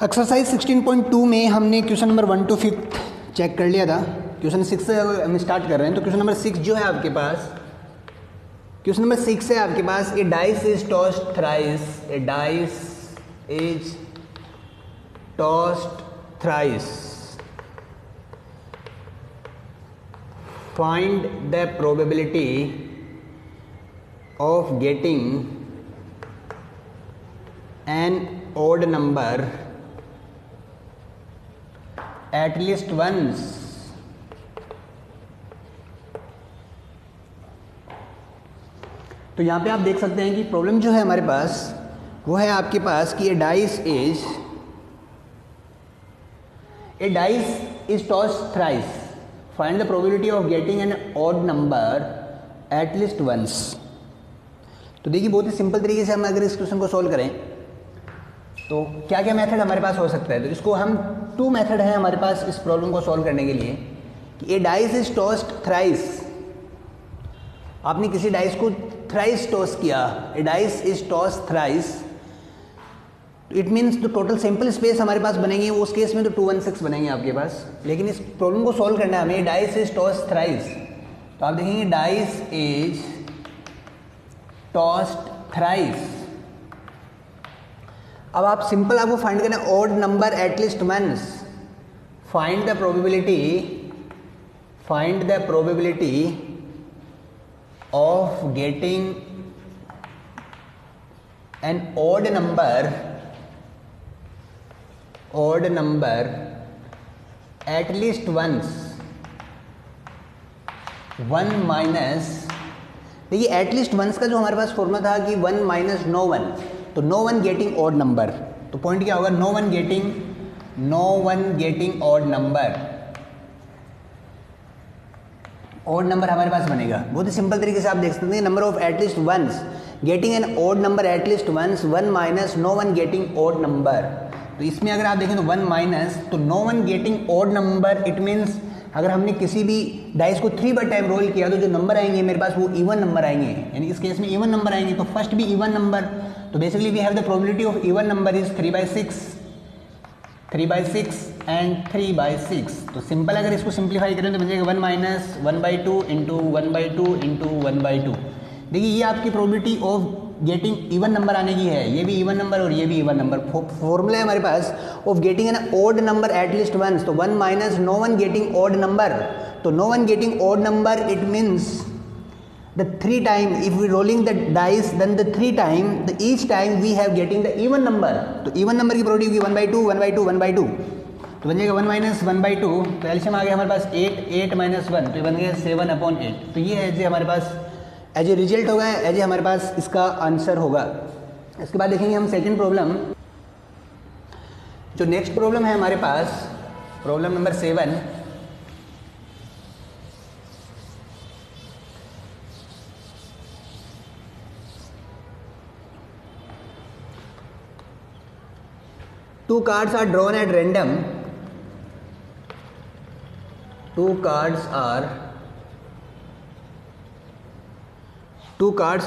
Exercise 16.2 में हमने question number 1 to 5 check कर लिया था। क्वेश्चन 6 से हम स्टार्ट कर रहे हैं। तो क्वेश्चन नंबर 6 जो है आपके पास, क्वेश्चन नंबर 6 है आपके पास, a dice is tossed thrice, a dice is tossed thrice, find the probability of getting an odd number at least once तो यहां पे आप देख सकते हैं कि प्रॉब्लम जो है हमारे पास वो है आपके पास कि a dice is tossed thrice, find the probability of getting an odd number at least once. तो देखिए बहुत ही सिंपल तरीके से हम अगर इस क्वेश्चन को सॉल्व करें तो क्या क्या मेथड हमारे पास हो सकता है। तो इसको हम 2 मेथड हैं हमारे पास इस प्रॉब्लम को सॉल्व करने के लिए कि a dice is tossed thrice, आपने किसी डाइस को थ्राइस टॉस किया, a dice is tossed thrice, it means जो टोटल सैंपल स्पेस हमारे पास बनेंगे उस केस में तो 216 बनेंगे आपके पास। लेकिन इस प्रॉब्लम को सॉल्व करना है हमें, डाइस इज टॉस्ड थ्राइस, तो आप देखेंगे डाइस इज टॉस्ड थ्राइस। अब आप सिंपल आपको फाइंड करना है odd number at least once, find the probability of getting an odd number at least once, 1 minus, देखिए एट लीस्ट वंस का जो हमारे पास फॉर्मूला था कि 1 माइनस नो वन, तो no one getting odd number, तो पॉइंट क्या होगा, no one getting odd number हमारे पास बनेगा। बहुत ही सिंपल तरीके से आप देख सकते हैं number of at least once, getting an odd number at least once, 1 minus no one getting odd number. तो इसमें अगर आप देखें तो 1 माइनस, तो no one getting odd number, it means अगर हमने किसी भी डाइस को 3 बार टाइम रोल किया तो जो नंबर आएंगे मेरे पास वो इवन नंबर आएंगे, यानी इस केस में इवन नंबर आएंगे। तो फर्स्ट भी इवन नंबर, तो basically we have the probability of even number is 3/6 and 3/6। तो सिंपल अगर इसको सिंप्लीफाई करें तो बचेगा 1 माइनस 1/2 इंटू 1/2 इंटू 1/2। देखिए ये आपकी probability of getting even number आने की है, ये भी इवन नंबर और ये भी इवन नंबर। फॉर्मूला है हमारे पास of getting an odd number at least once, तो 1 minus no one getting odd number, तो no one getting odd number it means the 3 time, if we rolling the dice then the 3 time, the each time we have getting the even number, तो even number की probability होगी 1/2 1/2 1/2, तो बन जाएगा 1 minus 1/2, तो LCM आ गया हमारे पास 8 minus 1, तो ये बन गया 7/8। तो ये एज ए हमारे पास एज ए रिजल्ट होगा, एज ए हमारे पास इसका आंसर होगा। इसके बाद देखेंगे हम सेकेंड प्रॉब्लम, जो नेक्स्ट प्रॉब्लम है हमारे पास problem number 7। Two cards are drawn at random. Two cards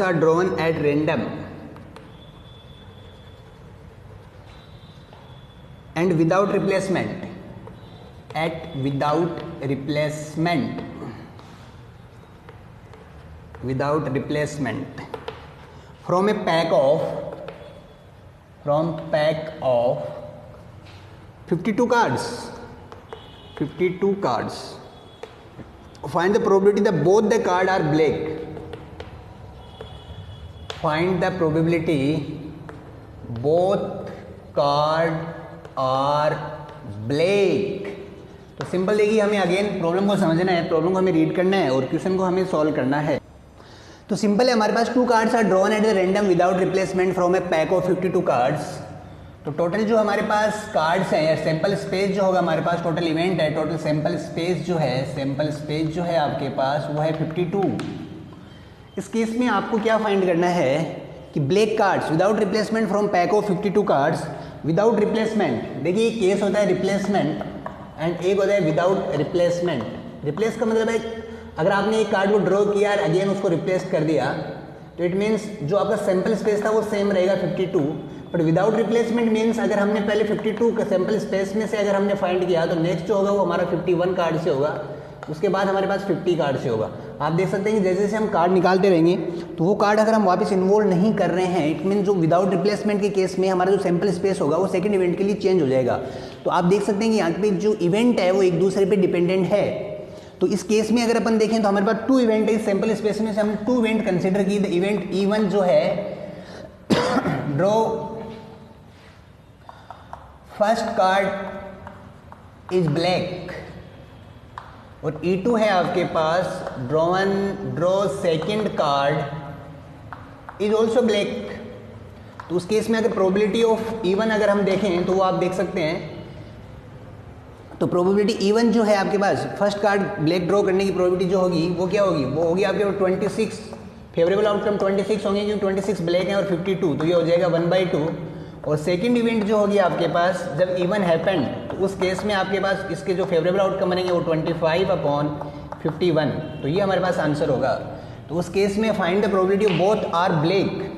are drawn at random and without replacement. Without replacement from a pack of 52 cards. Find the probability that both the cards are black. Find the probability both cards are black. तो simple देखिए हमें again problem को समझना है, problem को हमें read करना है और क्वेश्चन को हमें सॉल्व करना है। तो सिंपल है हमारे पास 2 cards are drawn at the random without replacement from a pack of 52 cards. तो टोटल जो हमारे पास कार्ड्स हैं या सैंपल स्पेस जो होगा हमारे पास, टोटल इवेंट है, टोटल सैंपल स्पेस जो है आपके पास वो है 52। इस केस में आपको क्या फाइंड करना है कि black cards without replacement from pack of 52 cards, without replacement, देखिए एक केस होता है रिप्लेसमेंट एंड एक होता है विदाउट रिप्लेसमेंट। रिप्लेस का मतलब है अगर आपने एक कार्ड को ड्रॉ किया और अगेन उसको रिप्लेस कर दिया तो इट मीन्स जो आपका सैंपल स्पेस था वो सेम रहेगा 52, बट विदाउट रिप्लेसमेंट मीन्स अगर हमने पहले 52 का सैम्पल स्पेस में से अगर हमने फाइंड किया तो नेक्स्ट जो होगा वो हमारा 51 कार्ड से होगा, उसके बाद हमारे पास 50 कार्ड से होगा। आप देख सकते हैं कि जैसे जैसे हम कार्ड निकालते रहेंगे तो वो कार्ड अगर हम वापस इन्वॉल्व नहीं कर रहे हैं, इट मीन जो विदाउट रिप्लेसमेंट के केस में हमारा जो सैम्पल स्पेस होगा वो सेकंड इवेंट के लिए चेंज हो जाएगा। तो आप देख सकते हैं कि यहाँ पे जो इवेंट है वो एक दूसरे पे डिपेंडेंट है। तो इस केस में अगर अपन देखें तो हमारे पास 2 इवेंट है, इस सैम्पल स्पेस में से हमने 2 इवेंट कंसिडर की। द इवेंट E1 जो है draw first card is black, और E2 है आपके पास draw second card is also black. तो उस केस में अगर प्रोबेबिलिटी ऑफ E1 अगर हम देखें तो वो आप देख सकते हैं, तो प्रोबेबिलिटी E1 जो है आपके पास फर्स्ट कार्ड ब्लैक ड्रॉ करने की प्रोबेबिलिटी जो होगी वो क्या होगी, वो होगी आपके पास 26, फेवरेबल आउटकम 26 होंगे क्योंकि 26 ब्लैक है और 52, तो ये हो जाएगा 1/2। और सेकंड इवेंट जो होगी आपके पास जब E1 हैपेंड तो उस केस में आपके पास इसके जो फेवरेबल आउटकम बनेंगे वो 25/51, तो ये हमारे पास आंसर होगा। तो उस केस में find the probability of both are black,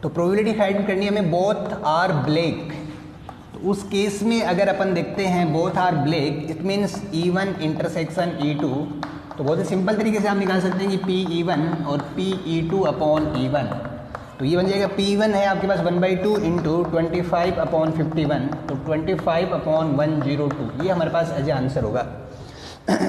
तो प्रोबेबिलिटी फाइंड करनी है हमें बोथ आर ब्लैक। तो उस केस में अगर अपन देखते हैं both are black, it means E1 intersection E2, तो बहुत ही सिंपल तरीके से आप निकाल सकते हैं कि PE1 और PE2/E1, तो ये बन जाएगा P1 है आपके पास 1/2 इंटू 25/51, तो 25/102, ये हमारे पास एज ए आंसर होगा।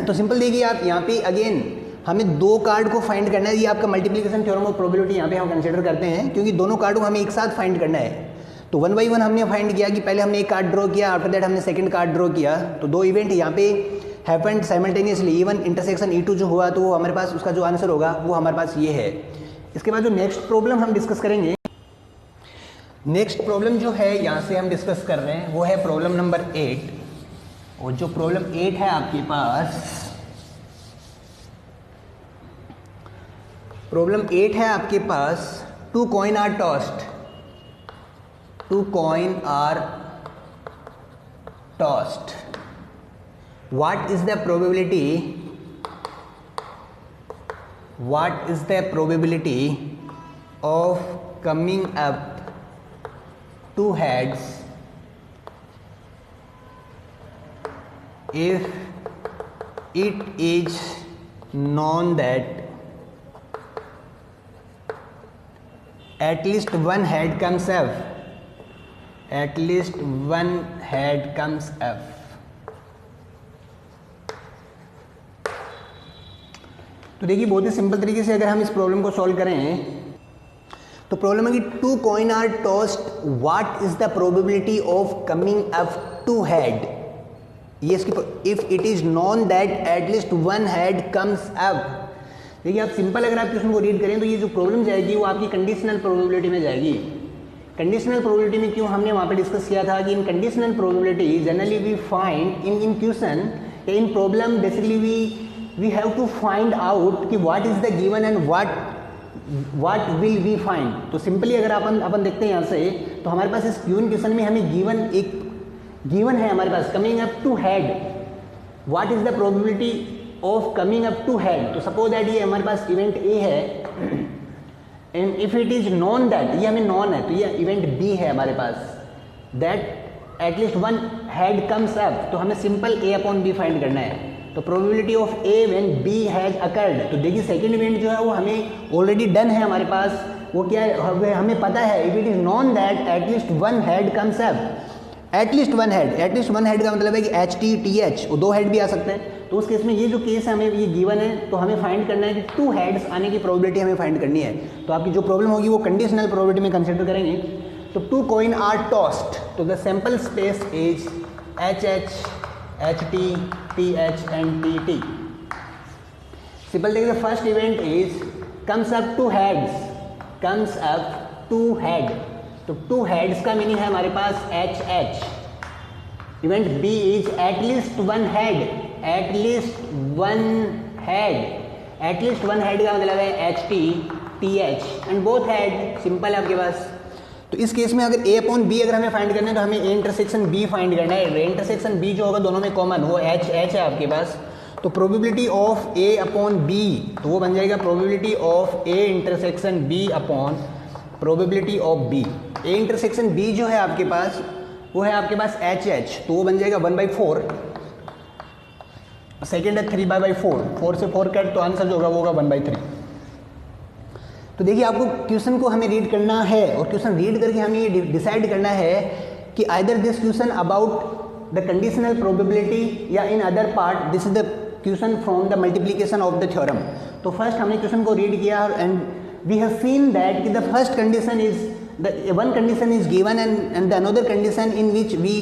तो सिंपल देखिए आप यहाँ पे अगेन हमें 2 कार्ड को फाइंड करना है, ये आपका मल्टीप्लिकेशन थ्योरम ऑफ प्रोबेबिलिटी यहाँ पे हम कंसिडर करते हैं क्योंकि दोनों कार्डों को हमें एक साथ फाइंड करना है। तो 1 by 1 हमने फाइंड किया कि पहले हमने एक कार्ड ड्रॉ किया, आफ्टर दैट हमने सेकंड कार्ड ड्रॉ किया, तो 2 इवेंट यहाँ पे happened simultaneously, E1 intersection E2 जो हुआ तो वो हमारे पास उसका जो आंसर होगा वो हमारे पास ये है। इसके बाद जो नेक्स्ट प्रॉब्लम हम डिस्कस करेंगे, नेक्स्ट प्रॉब्लम जो है यहाँ से हम डिस्कस कर रहे हैं वो है प्रॉब्लम नंबर 8, और जो प्रॉब्लम 8 है आपके पास, प्रॉब्लम 8 है आपके पास 2 coin are tossed, 2 coin are tossed. What is the probability? What is the probability of coming up 2 heads if it is known that at least one head comes up? At least one head comes up. तो देखिए बहुत ही simple तरीके से अगर हम इस problem को solve करें तो प्रॉब्लम है कि 2 coin are tossed, what is the probability of coming up 2 head? ये इसकी if it is known that at least one head comes up। देखिए आप सिंपल अगर आप क्वेश्चन को रीड करें तो ये जो प्रॉब्लम जाएगी वो आपकी कंडीशनल प्रोबेबिलिटी में जाएगी। कंडीशनल प्रोबेबिलिटी में क्यों हमने वहाँ पे डिस्कस किया था कि in conditional probability generally we find in question या in problem basically we have to find out कि what is the given and what will we find. तो सिंपली अगर अपन देखते हैं यहाँ से तो हमारे पास इस गिवन क्वेश्चन में हमें गिवन है हमारे पास coming up two head, what is the probability of coming up two head. तो सपोज दैट ये हमारे पास इवेंट ए है and if it is known that, ये हमें नॉन है तो ये इवेंट बी है हमारे पास, that at least one head comes up, तो हमें सिंपल A/B फाइंड करना है। तो probability of A when B has occurred, तो देखिए सेकंड इवेंट जो है वो हमें ऑलरेडी डन है हमारे पास, वो क्या है हमें पता है if it is known that at least one head comes up, at least one head का मतलब है कि HT/TH, वो 2 हेड भी आ सकते हैं। तो उस केस में ये जो केस है हमें ये गिवन है तो हमें फाइंड करना है कि 2 हेड्स आने की प्रोबेबिलिटी हमें फाइंड करनी है। तो आपकी जो प्रॉब्लम होगी वो कंडीशनल प्रोबेबिलिटी में कंसिडर करेंगे। तो 2 coin आर टॉस्ड, तो the sample space is HH, HT, TH and TT। Simple देखिए first event is comes up 2 heads, comes up 2 head, तो 2 हेड्स का मीनिंग है हमारे पास HH। Event B is at least one head, at least one head का मतलब है HT/TH and both head, simple है आपके पास। तो इस केस में अगर A/B अगर हमें फाइंड करना है तो हमें A इंटरसेक्शन B फाइंड करना है। A इंटरसेक्शन B जो होगा दोनों में कॉमन, वो HH है आपके पास। तो प्रोबेबिलिटी ऑफ A/B, तो वो बन जाएगा probability of A intersection B probability of B, A intersection B जो है आपके पास वो है आपके पास एच एच, तो वो बन जाएगा 1/4, सेकेंड है 3/4, 4 से 4 कट तो आंसर जो होगा वो होगा 1/3। तो देखिए आपको क्वेश्चन को हमें रीड करना है और क्वेश्चन रीड करके हमें ये डिसाइड करना है कि either this question about the conditional probability या in other part this is the question from the multiplication of the theorem. तो फर्स्ट हमने क्वेश्चन को रीड किया and we have seen that कि the first condition is the one condition is given and the another condition in which we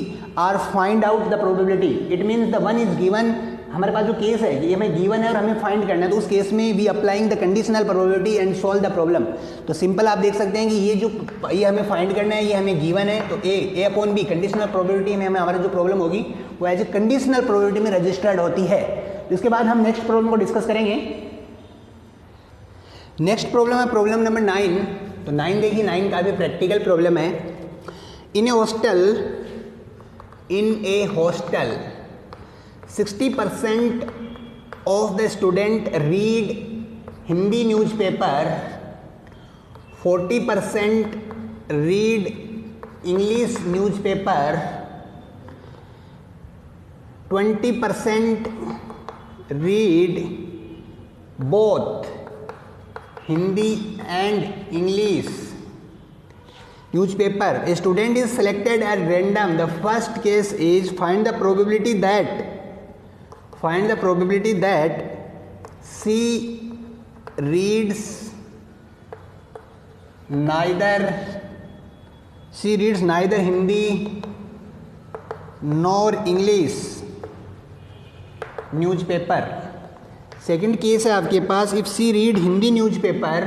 are find out the probability, it means the one is given, हमारे पास जो case है ये हमें given है और हमें find करना है, तो उस केस में we applying the conditional probability and solve the problem. तो सिंपल आप देख सकते हैं कि ये हमें फाइंड करना है, ये हमें गिवन है, तो ए अपॉन बी कंडीशनल प्रोबेबिलिटी में हमें हमारी जो प्रॉब्लम होगी वो एज ए कंडीशनल प्रोबेबिलिटी में रजिस्टर्ड होती है। तो इसके बाद हम नेक्स्ट प्रॉब्लम को डिस्कस करेंगे। नेक्स्ट प्रॉब्लम है प्रॉब्लम नंबर 9। तो 9 देखिए, 9 का भी प्रैक्टिकल प्रॉब्लम है। In a hostel 60% of the student read Hindi newspaper, 40% read English newspaper, 20% read both Hindi and English newspaper. A student is selected at random. The first case is find the probability that she reads neither Hindi nor English newspaper. Second case है आपके पास if she read Hindi newspaper,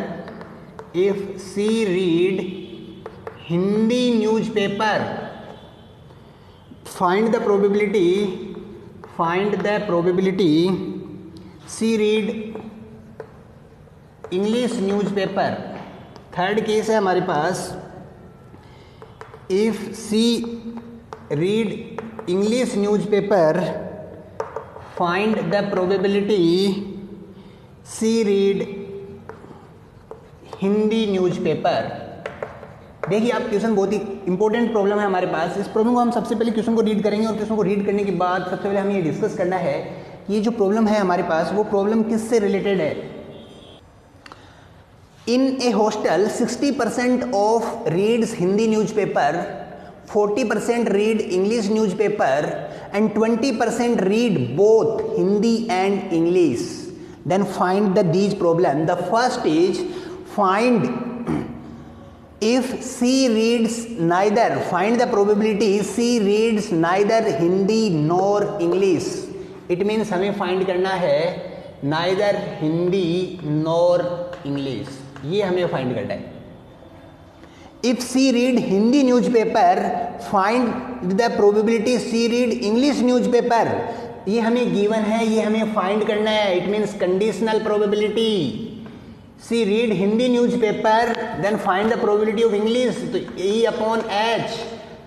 find the probability she read English newspaper. Third case है हमारे पास if she read English newspaper, find the probability she read Hindi newspaper. देखिए आप question बहुत ही important problem है हमारे पास। इस प्रॉब्लम को हम सबसे पहले क्वेश्चन को रीड करेंगे और क्वेश्चन को रीड करने के बाद सबसे पहले हमें ये डिस्कस करना है कि ये जो प्रॉब्लम है हमारे पास वो प्रॉब्लम किससे रिलेटेड है। In a hostel 60% of reads Hindi newspaper, 40% read English newspaper and 20% read both Hindi and English. Then find these problem. The first is find if she reads neither, find the probability she reads neither Hindi nor English. It means हमें find करना है neither Hindi nor English, ये हमें find करना है। If she read Hindi newspaper, find the probability she read English newspaper. ये हमें given है, ये हमें फाइंड करना है। It means conditional probability she read Hindi newspaper, then find the probability of English, तो E upon H,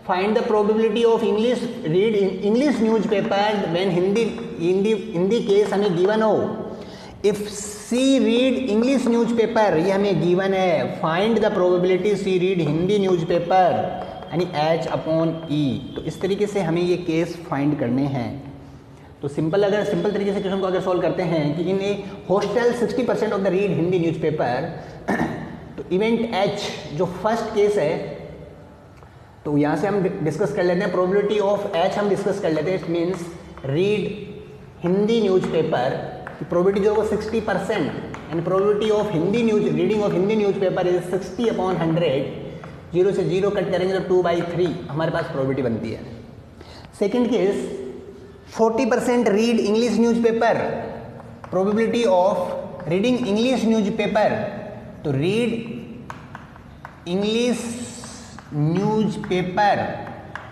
find the probability of English read English newspaper when Hindi case हमें given हो। If she read English newspaper, ये हमें given है, find the probability she read Hindi newspaper यानी H upon E। तो इस तरीके से हमें ये केस फाइंड करने हैं। तो सिंपल तरीके से क्वेश्चन को अगर सॉल्व करते हैं कि in a hostel 60% of the read Hindi newspaper, तो इवेंट H जो फर्स्ट केस है, तो यहाँ से हम डिस्कस कर लेते हैं प्रोबेबिलिटी ऑफ H हम डिस्कस कर लेते हैं। It means read Hindi newspaper की प्रोबेबिलिटी जो है 60% and probability of reading of Hindi newspaper is 60 upon 100। 0 से 0 कट करेंगे तो 2/3 हमारे पास प्रोबेबिलिटी बनती है। Second case 40% read English newspaper, probability of reading English newspaper, तो रीड इंग्लिश न्यूज़पेपर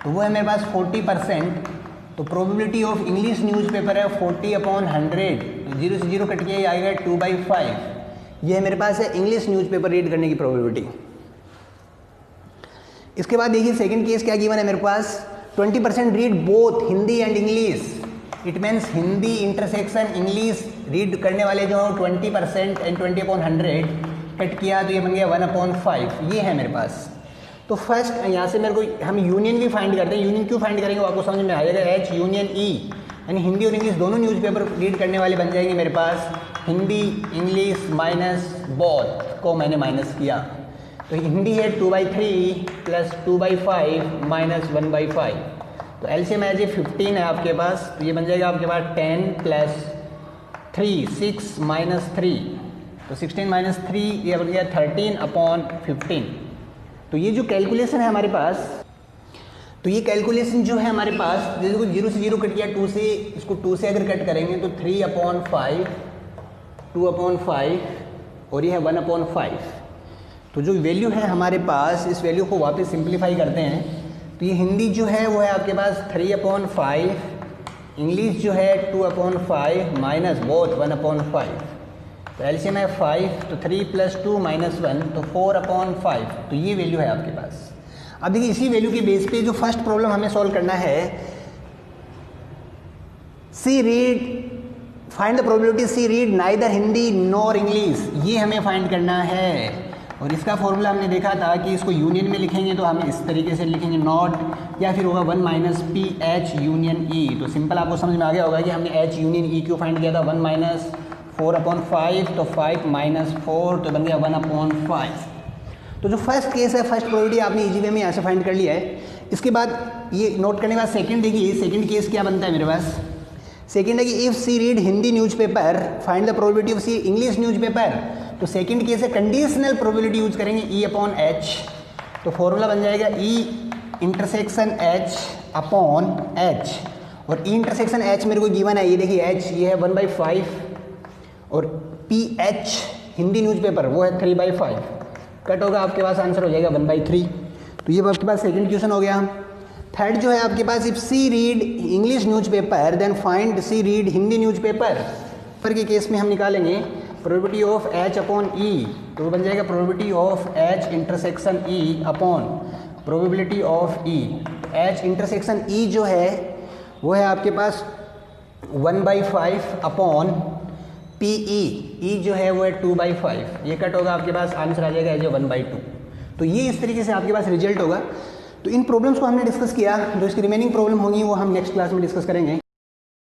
तो वो है मेरे पास 40%, तो प्रोबेबिलिटी ऑफ इंग्लिश न्यूज़पेपर है 40 अपॉन 100, तो 0 से 0 कट के आएगा 2/5। ये मेरे पास है इंग्लिश न्यूज़पेपर रीड करने की प्रोबेबिलिटी। इसके बाद देखिए सेकंड केस क्या गिवन है मेरे पास, 20% read both Hindi and English. It means Hindi intersection English read करने वाले जो हैं 20% एंड 20 अपॉन 100, कट किया तो ये बन गया 1/5, ये है मेरे पास। तो फर्स्ट यहाँ से मेरे को हम यूनियन भी फाइंड करते हैं। यूनियन क्यों फाइंड करेंगे वो आपको समझ में आ जाएगा। एच यूनियन ई, यानी हिंदी और इंग्लिश दोनों न्यूज़पेपर रीड करने वाले बन जाएंगे मेरे पास। हिंदी इंग्लिश माइनस बोथ को मैंने माइनस किया, तो हिंदी है 2/3 प्लस 2/5 माइनस 1/5, तो एलसीएम एज 15 है आपके पास, तो ये बन जाएगा आपके पास 10 प्लस 3 6 माइनस 3, तो 16 माइनस 3 ये बन गया 13/15। तो ये जो कैलकुलेशन है हमारे पास, तो ये कैलकुलेशन जो है हमारे पास, जैसे को 0 से 0 कट किया, 2 से, इसको 2 से अगर कट करेंगे तो 3/5 2/5 और ये है 1/5। तो जो वैल्यू है हमारे पास, इस वैल्यू को वापस सिंप्लीफाई करते हैं, तो ये हिंदी जो है वो है आपके पास 3/5, इंग्लिश जो है 2/5 माइनस बोथ 1/5, तो एलसीएम है 5, तो 3 प्लस 2 माइनस 1, तो 4/5, तो ये वैल्यू है आपके पास। अब देखिए इसी वैल्यू के बेस पे जो फर्स्ट प्रॉब्लम हमें सॉल्व करना है, she read find the probability she read neither Hindi nor English, ये हमें फाइंड करना है। और इसका फॉर्मूला हमने देखा था कि इसको यूनियन में लिखेंगे तो हम इस तरीके से लिखेंगे नॉट, या फिर होगा 1 माइनस पी एच यूनियन ई। तो सिंपल आपको समझ में आ गया होगा कि हमने एच यूनियन ई क्यों फाइंड किया था। 1 माइनस 4/5, तो 5 माइनस 4, तो बन गया 1/5। तो जो फर्स्ट केस है, फर्स्ट प्रोबेबिलिटी आपने इजी वे में यहाँ से फाइंड कर लिया है। इसके बाद ये नोट करने के बाद सेकंड देखिए, सेकंड केस क्या बनता है मेरे पास। सेकंड है कि if she read Hindi newspaper find the probability of she English newspaper. तो सेकंड केस है कंडीशनल प्रोबेबिलिटी यूज करेंगे E/H, तो फॉर्मूला बन जाएगा E intersection H upon H, और E इंटरसेक्शन H मेरे को गिवन है, ये देखिए H ये है 1/5 और PH हिंदी न्यूज़पेपर वो है 3/5, कट होगा आपके पास आंसर हो जाएगा 1/3। तो ये आपके पास सेकंड क्वेश्चन हो गया। थर्ड जो है आपके पास, if she read English newspaper then find she read Hindi newspaper. पर के केस में हम निकालेंगे probability of H upon E, तो वो बन जाएगा probability of H intersection E upon probability of E। H intersection E जो है वो है आपके पास 1/5 अपॉन PE, E जो है वो है 2/5, ये कट होगा आपके पास आंसर आ जाएगा एज 1/2। तो ये इस तरीके से आपके पास रिजल्ट होगा। तो इन प्रॉब्लम्स को हमने डिस्कस किया, जो इसकी रिमेनिंग प्रॉब्लम होंगी वो हम नेक्स्ट क्लास में डिस्कस करेंगे।